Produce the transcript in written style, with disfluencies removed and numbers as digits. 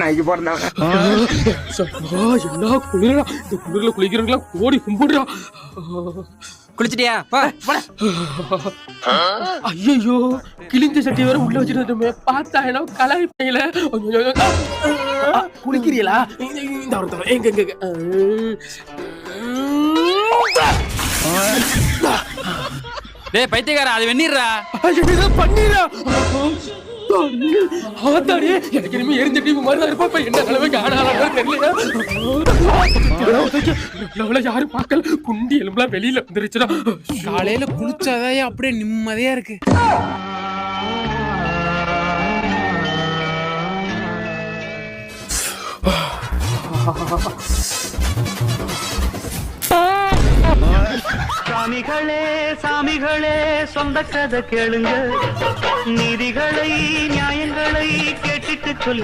நாய்க்கு பிறந்தவன என்ன குளிரா, இந்த குளிர்ல குளிக்கிறவங்களா ஓடி கும்பிடுறா. குளிச்சிட்டியா? ஐயோ, கிழிஞ்ச சட்டி வேற உள்ள வச்சிருந்தோமே, பார்த்தா என்ன கலாய்ப்பீங்களே. குளிக்கிறீங்களா? இந்த ஒருத்தர் எங்க எங்க டேய் பைத்தியக்காரா, அது வெந்நீர்ரா. பண்ணிரா. எனக்கு இனிமே எரிஞ்ச டீம் மாதிரி தான் இருப்பா. என்ன நிலைமைக்கு ஆனாலும் தெரியல. யாரும் பார்க்கல, குண்டி எலும்புலாம் வெளியில வந்துருச்சுடா. காலையில குளிச்சாதான் அப்படியே நிம்மதியா இருக்கு. சாமிகளே சாமிகளே சொந்த கதை கேளுங்க, நீதிகளை நியாயங்களை கேட்டுட்டு சொல்லு.